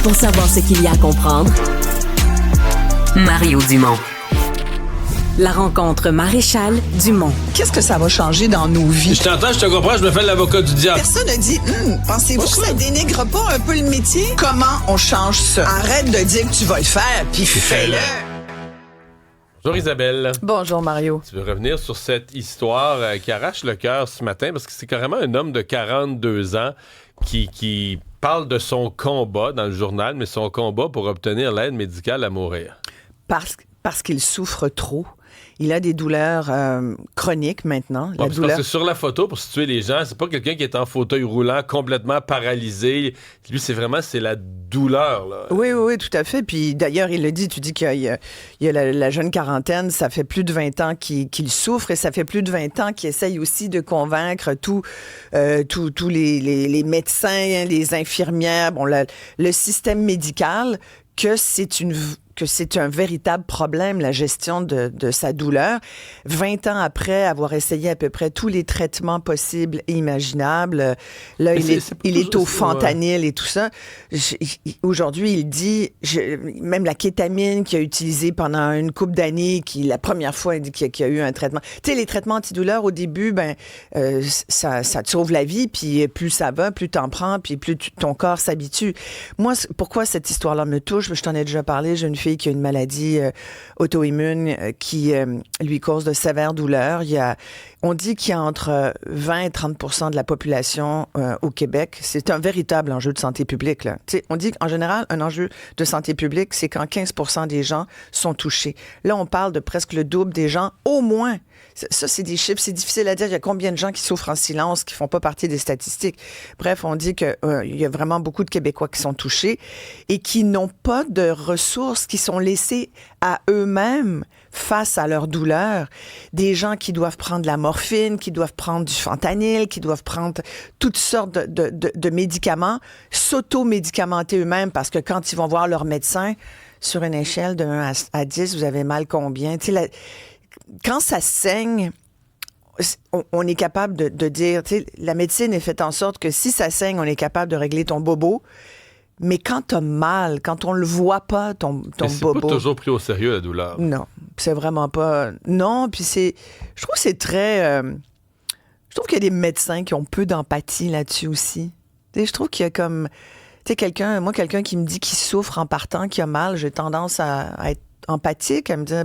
Pour savoir ce qu'il y a à comprendre, Mario Dumont. La rencontre Maréchal Dumont. Qu'est-ce que ça va changer dans nos vies? Je t'entends, je te comprends, je me fais l'avocat du diable. Personne n'a dit, pensez-vous que ça dénigre pas un peu le métier? Comment on change ça? Arrête de dire que tu vas le faire, puis fais-le. Bonjour Isabelle. Bonjour Mario. Tu veux revenir sur cette histoire qui arrache le cœur ce matin parce que c'est carrément un homme de 42 ans qui parle de son combat dans le journal, mais son combat pour obtenir l'aide médicale à mourir. Parce qu'il souffre trop. Il a des douleurs chroniques maintenant. Parce que sur la photo, pour situer les gens, c'est pas quelqu'un qui est en fauteuil roulant, complètement paralysé. Lui, c'est la douleur. Là. Oui, tout à fait. Puis d'ailleurs, il le dit, tu dis qu'il y a la jeune quarantaine, ça fait plus de 20 ans qu'il souffre et ça fait plus de 20 ans qu'il essaye aussi de convaincre tous les médecins, les infirmières, le système médical que c'est un véritable problème, la gestion de sa douleur. 20 ans après avoir essayé à peu près tous les traitements possibles et imaginables, là, il est au fentanyl et tout ça. Aujourd'hui, il dit, même la kétamine qu'il a utilisée pendant une couple d'années, la première fois, il dit qu'il y a eu un traitement. Tu sais, les traitements antidouleurs, au début, ça te sauve la vie, puis plus ça va, plus t'en prends, puis plus ton corps s'habitue. Moi, pourquoi cette histoire-là me touche? Je t'en ai déjà parlé, j'ai une fille qui a une maladie auto-immune qui lui cause de sévères douleurs. On dit qu'il y a entre 20 et 30 % de la population au Québec. C'est un véritable enjeu de santé publique. Là. On dit qu'en général, un enjeu de santé publique, c'est quand 15 % des gens sont touchés. Là, on parle de presque le double des gens, au moins. Ça, c'est des chiffres, c'est difficile à dire. Il y a combien de gens qui souffrent en silence, qui font pas partie des statistiques. Bref, on dit qu'il y a vraiment beaucoup de Québécois qui sont touchés et qui n'ont pas de ressources, qui sont laissés à eux-mêmes face à leur douleur. Des gens qui doivent prendre de la morphine, qui doivent prendre du fentanyl, qui doivent prendre toutes sortes de médicaments, s'auto-médicamenter eux-mêmes parce que quand ils vont voir leur médecin, sur une échelle de 1 à 10, vous avez mal combien? Quand ça saigne, on est capable de dire, la médecine est faite en sorte que si ça saigne, on est capable de régler ton bobo. Mais quand t'as mal, quand on le voit pas, ton bobo... C'est pas toujours pris au sérieux, la douleur. Non, c'est vraiment pas... Non, puis je trouve que c'est très... je trouve qu'il y a des médecins qui ont peu d'empathie là-dessus aussi. Je trouve qu'il y a comme... quelqu'un qui me dit qu'il souffre en partant, qu'il a mal, j'ai tendance à être empathique, à me dire,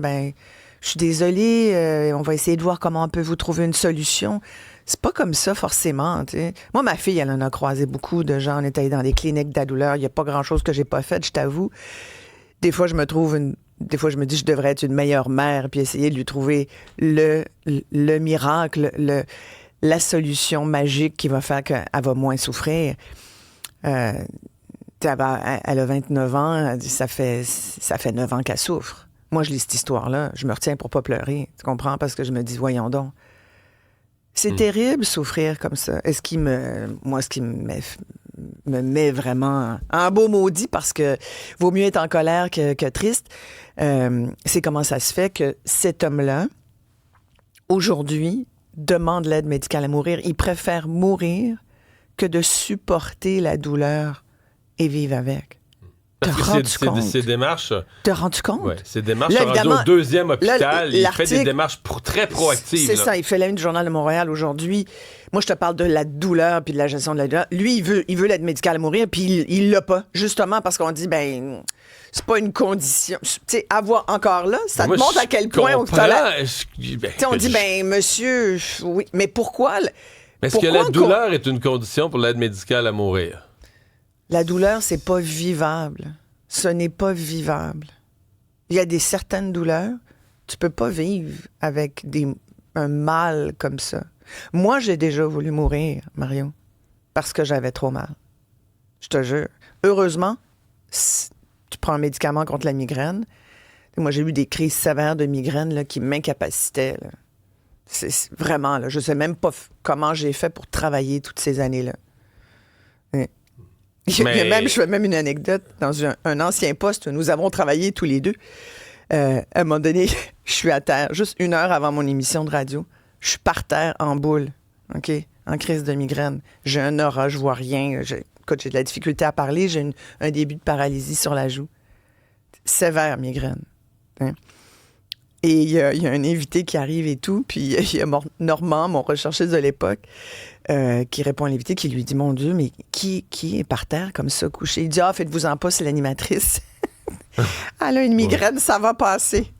je suis désolée, on va essayer de voir comment on peut vous trouver une solution. C'est pas comme ça, forcément. T'sais. Moi, ma fille, elle en a croisé beaucoup de gens. On est allé dans des cliniques de la douleur. Il n'y a pas grand-chose que j'ai pas fait, je t'avoue. Des fois, je me dis, je devrais être une meilleure mère puis essayer de lui trouver le miracle, la solution magique qui va faire qu'elle va moins souffrir. Elle a 29 ans. Elle dit, ça fait 9 ans qu'elle souffre. Moi, je lis cette histoire-là. Je me retiens pour pas pleurer. Tu comprends? Parce que je me dis, voyons donc. C'est terrible, souffrir comme ça. Ce qui me met vraiment en beau maudit, parce que vaut mieux être en colère que triste, c'est comment ça se fait que cet homme-là, aujourd'hui, demande l'aide médicale à mourir. Il préfère mourir que de supporter la douleur et vivre avec. Ces démarches... T'as rendu compte? Oui, ces démarches sont rendues au 2e hôpital. Il fait des démarches très proactives. C'est ça, il fait la une du Journal de Montréal aujourd'hui. Moi, je te parle de la douleur puis de la gestion de la douleur. Lui, il veut l'aide médicale à mourir, puis il l'a pas. Justement parce qu'on dit, c'est pas une condition. Tu sais, avoir encore là, ça te montre à quel point on dit, monsieur, oui, mais pourquoi? Est-ce que la douleur est une condition pour l'aide médicale à mourir? La douleur, c'est pas vivable. Ce n'est pas vivable. Il y a certaines douleurs, tu peux pas vivre avec un mal comme ça. Moi, j'ai déjà voulu mourir, Mario, parce que j'avais trop mal. Je te jure. Heureusement, tu prends un médicament contre la migraine. Moi, j'ai eu des crises sévères de migraine là, qui m'incapacitaient. Là. C'est vraiment, là, je sais même pas comment j'ai fait pour travailler toutes ces années-là. Je fais même une anecdote dans un ancien poste où nous avons travaillé tous les deux. À un moment donné, je suis à terre, juste 1 heure avant mon émission de radio. Je suis par terre en boule, OK? En crise de migraine. J'ai un aura, je vois rien. écoute, j'ai de la difficulté à parler, j'ai un début de paralysie sur la joue. Sévère migraine. Hein? Et il y a un invité qui arrive et tout, puis il y a Normand, mon recherchiste de l'époque, qui répond à l'invité, qui lui dit, mon Dieu, mais qui est par terre comme ça, couché? Il dit, faites-vous-en pas, c'est l'animatrice. Elle a une migraine, ça va passer.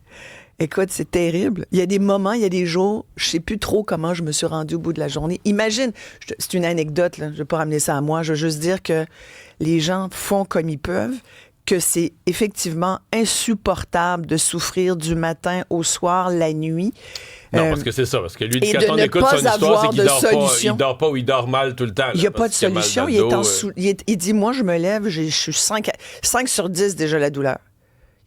Écoute, c'est terrible. Il y a des moments, il y a des jours, je sais plus trop comment je me suis rendue au bout de la journée. Imagine, c'est une anecdote, là, je vais pas ramener ça à moi, je veux juste dire que les gens font comme ils peuvent, que c'est effectivement insupportable de souffrir du matin au soir, la nuit. Non, parce que c'est ça. Parce que lui, et quand de on ne écoute pas son histoire, c'est qu'il avoir dort pas ou il dort mal tout le temps. Il n'y a pas de solution. Il dit, moi, je me lève, je suis 5 sur 10 déjà la douleur.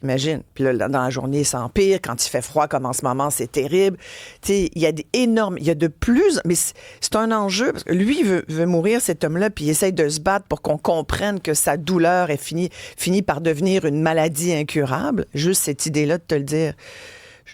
Imagine. Puis là, dans la journée, ça empire. Quand il fait froid, comme en ce moment, c'est terrible. Tu sais, il y a il y a de plus... Mais c'est un enjeu, parce que lui, il veut mourir, cet homme-là, puis il essaye de se battre pour qu'on comprenne que sa douleur est finie par devenir une maladie incurable. Juste cette idée-là de te le dire.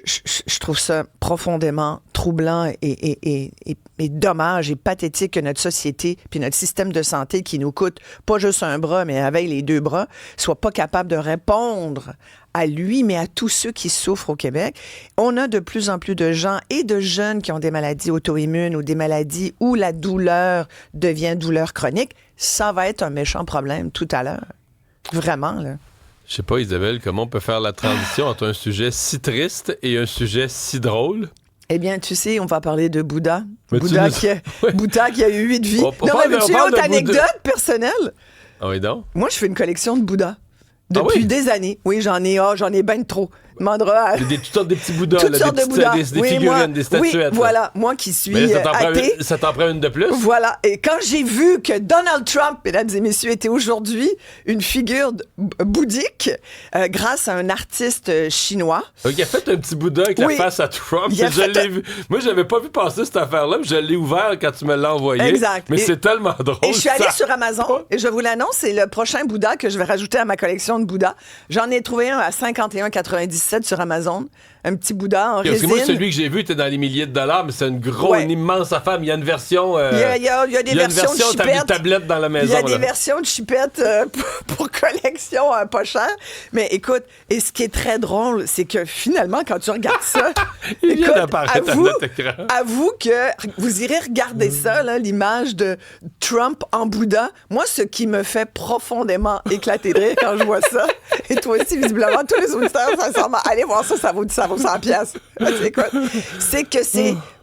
Je trouve ça profondément troublant et dommage et pathétique que notre société puis notre système de santé qui nous coûte pas juste un bras, mais avec les 2 bras, soit pas capable de répondre à lui, mais à tous ceux qui souffrent au Québec. On a de plus en plus de gens et de jeunes qui ont des maladies auto-immunes ou des maladies où la douleur devient douleur chronique. Ça va être un méchant problème tout à l'heure. Vraiment, là. Je sais pas, Isabelle, comment on peut faire la transition entre un sujet si triste et un sujet si drôle? Eh bien, tu sais, on va parler de Bouddha. Mais Bouddha qui a eu 8 vies. Non, mais veux-tu une autre anecdote personnelle? Ah oui, donc? Moi, je fais une collection de Bouddha. Depuis des années. Oui, j'en ai ben trop. Demandera toutes sortes de petits Bouddhas, toutes sortes de Bouddhas. Des figurines, des statuettes. Oui, voilà. Moi qui suis athée. Ça t'en prend une de plus? Voilà. Et quand j'ai vu que Donald Trump, mesdames et messieurs, était aujourd'hui une figure bouddhique grâce à un artiste chinois. Il a fait un petit Bouddha avec la face à Trump. Vu. Moi, je n'avais pas vu passer cette affaire-là, mais je l'ai ouvert quand tu me l'as envoyé. Exact. Mais c'est tellement drôle. Et je suis allée sur Amazon et je vous l'annonce, c'est le prochain Bouddha que je vais rajouter à ma collection de Bouddha. J'en ai trouvé un à 51,97 sur Amazon. Un petit Bouddha en résine. Parce que moi, celui que j'ai vu était dans les milliers de dollars, mais c'est une immense affaire. Il y a une version... il y a des versions de chipette. Tablette dans la maison. Il y a des versions de chipette pour collection pas cher. Mais écoute, et ce qui est très drôle, c'est que finalement, quand tu regardes ça... il vient d'apparaître à notre écran. Avoue que vous irez regarder ça, là, l'image de Trump en Bouddha. Moi, ce qui me fait profondément éclater de rire quand je vois ça, et toi aussi, visiblement, tous les auditeurs, sincèrement, allez voir ça, ça vaut 100 piastres. C'est que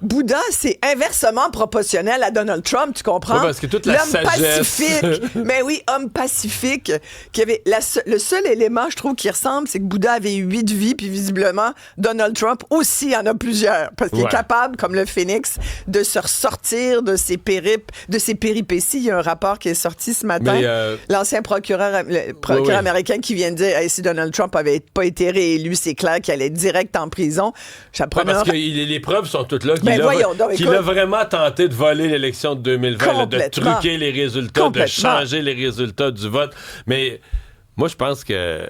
Bouddha, c'est inversement proportionnel à Donald Trump, tu comprends? Oui, parce que toute la sagesse... pacifique, mais oui, homme pacifique, qui avait le seul élément, je trouve, qui ressemble, c'est que Bouddha avait 8 vies, puis visiblement, Donald Trump aussi en a plusieurs, parce qu'il est capable, comme le phénix, de se ressortir de ses péripéties. Il y a un rapport qui est sorti ce matin. L'ancien procureur américain qui vient de dire si Donald Trump avait pas été réélu, c'est clair qu'il allait être direct en prison. Parce que les preuves sont toutes là qu'il a vraiment tenté de voler l'élection de 2020, de truquer les résultats, de changer les résultats du vote. Mais moi, je pense que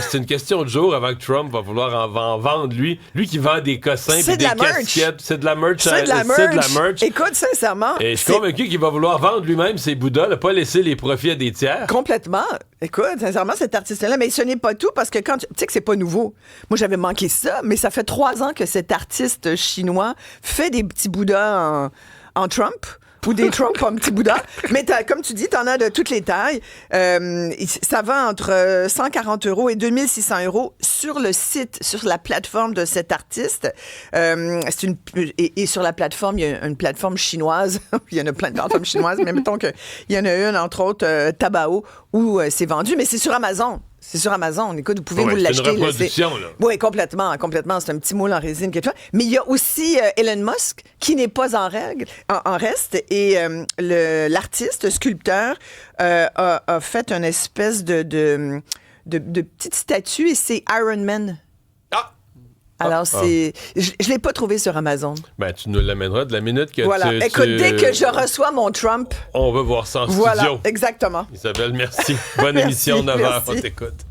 c'est une question de jour avant que Trump va vouloir en vendre, lui. Lui qui vend des cossins et des casquettes. C'est de la merch. C'est de la merch. Écoute, sincèrement. Et je suis convaincu qu'il va vouloir vendre lui-même ses Bouddhas, ne pas laisser les profits à des tiers. Complètement. Écoute, sincèrement, cet artiste-là, mais ce n'est pas tout parce que tu sais que c'est pas nouveau. Moi, j'avais manqué ça, mais ça fait 3 ans que cet artiste chinois fait des petits Bouddhas en Trump. Ou des Trump en petit Bouddha. Mais comme tu dis, t'en as de toutes les tailles. Ça va entre 140 € et 2600 € sur le site, sur la plateforme de cet artiste. Et sur la plateforme, il y a une plateforme chinoise. Il y en a plein de plateformes chinoises, mais mettons qu'il y en a une, entre autres, Taobao, où c'est vendu. Mais c'est sur Amazon. C'est sur Amazon. Écoute, vous pouvez vous l'acheter. C'est une reproduction, là. Oui, complètement. C'est un petit moule en résine. Mais il y a aussi Elon Musk, qui n'est pas en reste. Et l'artiste, sculpteur, a fait une espèce de petite statue et c'est Iron Man. Alors, je ne l'ai pas trouvé sur Amazon. Ben, tu nous l'amèneras de la minute que Écoute, dès que je reçois mon Trump... On va voir ça en studio. Voilà, exactement. Isabelle, merci. Bonne émission, 9h, on t'écoute.